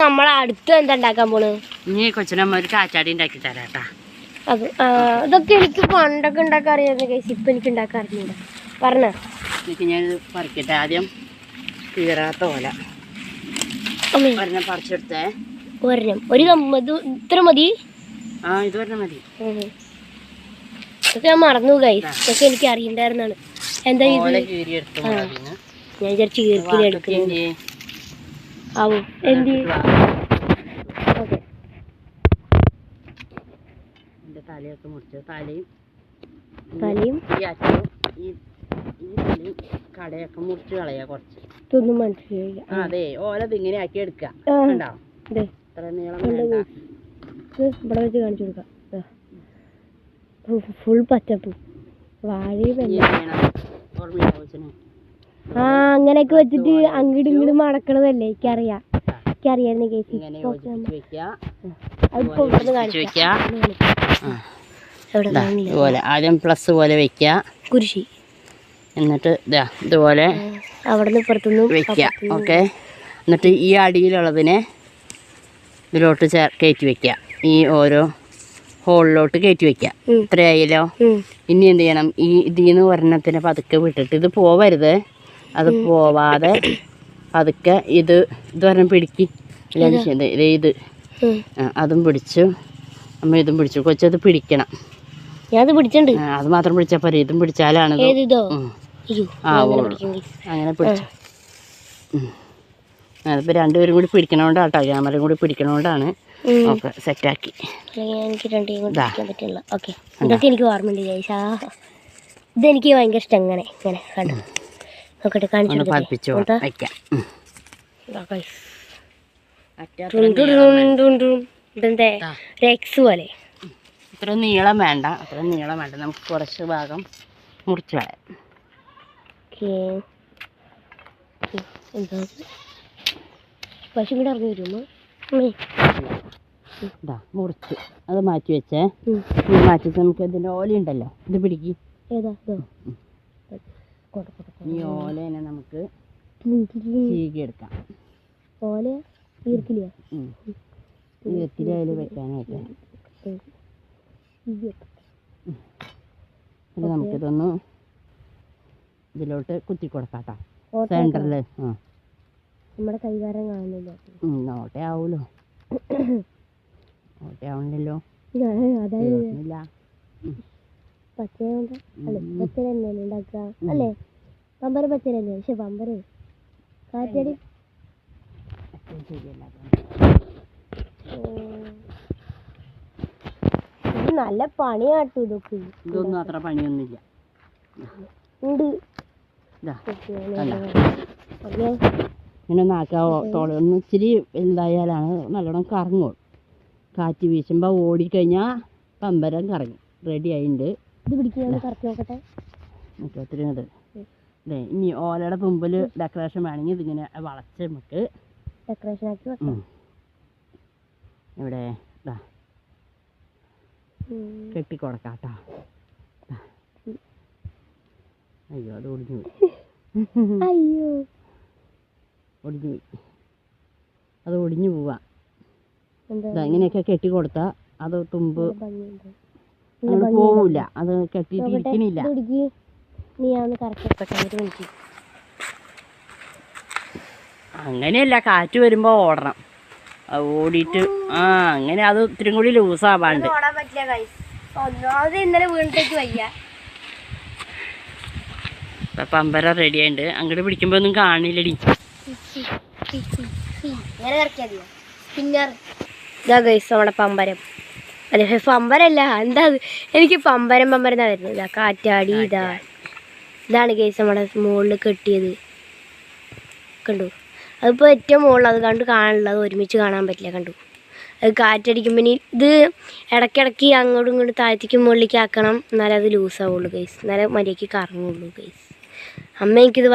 നമ്മളെ അടുത്ത് എന്താ ഉണ്ടാക്കാൻ പോണ്? ഇനി കൊച്ചിനമ്മ ഒരു കാറ്റാടി ഉണ്ടാക്കി തരാട്ടാ. അത് ഇതൊക്കെ എനിക്ക് പണ്ടൊക്കെ ഉണ്ടാക്കാൻ അറിയായിരുന്നു കേസ്. ഇപ്പം എനിക്ക് ഉണ്ടാക്കാൻ അറിഞ്ഞൂടാ. പറഞ്ഞ എനിക്ക് ഞാൻ പറിക്കട്ടെ. ആദ്യം കീറാത്ത ഓല ഒരെണ്ണം പറിച്ചെടുത്തേ. ഒരെണ്ണം ഒരു ഇത്ര മതി. ആ ഇത് ഒരെണ്ണം മതി. ഇതൊക്കെ ഞാൻ മറന്നു ഗൈസ്. ഇതൊക്കെ എനിക്ക് അറിയണ്ടായിരുന്നാണ്. എന്താ ഇത്? ഞാൻ വിചാരിച്ചു കീർക്കിനെ എടുക്കുന്നത് ആവും. എന്ത് തലയൊക്കെ മുറിച്ചു. തലയും ഈ തലയും കടയൊക്കെ മുറിച്ച് കളയാ കുറച്ച്. ഇതൊന്നും മനസ്സിലായില്ല. അതെ ഓലത് ഇങ്ങനെ ആക്കി എടുക്കാം. ഇത്ര നീളം ഇവിടെ വെച്ച് കാണിച്ചു കൊടുക്കാം. ഫുൾ പച്ചപ്പ് വാഴയും അങ്ങനെയൊക്കെ വെച്ചിട്ട് അങ്ങോട്ടും ഇങ്ങോട്ടും മടക്കണതല്ലേ. എനിക്കറിയായിരുന്നു കേസ്. ആദ്യം പ്ലസ് പോലെ വെക്കുക, കുരിശി. എന്നിട്ട് ഇതുപോലെ അവിടെ നിന്ന് പുറത്തുനിന്ന് വെക്കുക. ഓക്കെ. എന്നിട്ട് ഈ അടിയിലുള്ളതിനെ ഇതിലോട്ട് കയറ്റി വെക്കുക. ഈ ഓരോ ഹോളിലോട്ട് കയറ്റി വെക്കുക. ഇത്രയായാലോ. ഇനി എന്ത് ചെയ്യണം? ഈ ഇതിന്ന് ഒരെണ്ണത്തിന് പതുക്കെ വിട്ടിട്ട്, ഇത് പോവരുത്. അത് പോവാതെ പതുക്കെ ഇതൊരെണ്ണം പിടിക്ക്. ഇത് അതും പിടിച്ചു. അമ്മ ഇതും പിടിച്ചു. കൊച്ചത് പിടിക്കണം. അത് മാത്രം പിടിച്ചാൽ പോരെ. ഇതും പിടിച്ചാലാണ് അങ്ങനെ പിടിച്ചു. അതിപ്പോൾ രണ്ടുപേരും കൂടി പിടിക്കണോണ്ടാട്ടോ, ക്യാമറയും കൂടി പിടിക്കണോണ്ടാണ്. ഓക്കെ, സെറ്റാക്കി. എനിക്ക് ഓർമ്മയുണ്ട് ജയ്സാ. ഇതെനിക്ക് ഭയങ്കര ഇഷ്ടം. ഇങ്ങനെ കണ്ടു നോക്കട്ടെ, കാണിച്ചു. ഇതെന്താ റെക്സ് പോലെ. ഇത്ര നീളം വേണ്ട. നമുക്ക് കുറച്ച് ഭാഗം മുറിച്ച് കളയാം. പശു കൂടെ ഇറങ്ങി വരുമോ? മുറിച്ച് അത് മാറ്റി വെച്ചേ. മാറ്റി വെച്ചാൽ നമുക്ക് ഇതിൻ്റെ ഓലയുണ്ടല്ലോ, ഇത് പിടിക്ക്. ഈ ഓലേനെ നമുക്ക് ചീകിയെടുക്കാം. ഓല ഈർക്കിലയിൽ വെക്കാനായിട്ട്. പിന്നെ നമുക്കിതൊന്ന് ഇതിലോട്ട് കുത്തി കൊടുക്കാട്ടോ, സെൻറ്ററിൽ. നമ്മുടെ കൈകാരം കാണുന്നില്ല. ഓട്ടയാവൂലോ. ഓട്ടയാവണില്ലല്ലോ. അതായത് പച്ചയുണ്ട്. പച്ചര തന്നെയാണ് ഉണ്ടാക്കുക അല്ലേ? പമ്പര പച്ചര തന്നെയാണ്. പക്ഷെ പമ്പര കാറ്റടി നല്ല പണിയാട്ടു. ഇതൊന്നും അത്ര പണിയൊന്നുമില്ല. ഉണ്ട്. ഇങ്ങനെ ഒന്ന് ഇച്ചിരി വലുതായാലാണ് നല്ലോണം കറങ്ങുള്ളൂ. കാറ്റ് വീശുമ്പോൾ ഓടിക്കഴിഞ്ഞാൽ പമ്പരം കറങ്ങി റെഡി ആയിട്ടുണ്ട്. ഇത് പിടിക്കാൻ കറക്കി നോക്കട്ടെ. ഒത്തിരി അതെ. ഇനി ഓലയുടെ തുമ്പിൽ ഡെക്കറേഷൻ വേണമെങ്കിൽ ഇതിങ്ങനെ വളച്ച് നമുക്ക് ഡെക്കറേഷൻ ആക്കി വെക്കാം. ഇവിടെ കെട്ടിക്കൊടുക്കാട്ടോ. അയ്യോ, അത് ഒടിഞ്ഞു പോയി. അത് ഒടിഞ്ഞു പോവാ. ഇങ്ങനെയൊക്കെ കെട്ടി കൊടുത്താൽ അത് തുമ്പ് അങ്ങനെ പോവില്ല. അത് കെട്ടിയിട്ടിരിക്കണില്ല. അങ്ങനെയല്ല, കാറ്റ് വരുമ്പോ ഓടണം. ഓടിയിട്ട് അങ്ങനെ അത് ഇത്തിരി കൂടി ലൂസാവാണ്ട്. പമ്പര റെഡി ആയിട്ടുണ്ട്. അങ്ങോട്ട് പിടിക്കുമ്പോ ഒന്നും കാണില്ലടി. നമ്മുടെ പമ്പരം അല്ലെ, പമ്പരല്ല, എന്താ എനിക്ക് പമ്പരം എന്നാ വരുന്നത്. കാറ്റാടി. ഇതാണ് ഗൈസ് നമ്മുടെ മുകളിൽ കെട്ടിയത്. കണ്ടു? അതിപ്പോൾ ഏറ്റവും മുകളിൽ അത് കണ്ട് കാണില്ല. അത് ഒരുമിച്ച് കാണാൻ പറ്റില്ല. കണ്ടു? അത് കാറ്റടിക്കുമ്പോൾ ഇത് ഇടയ്ക്കിടയ്ക്ക് അങ്ങോട്ടും ഇങ്ങോട്ടും താഴത്തേക്ക് മുകളിലേക്ക് ആക്കണം. എന്നാലേ അത് ലൂസാവുള്ളൂ ഗൈസ്. എന്നാലേ മര്യാദയ്ക്ക് കറങ്ങുള്ളൂ ഗൈസ്. അമ്മ എനിക്കിത്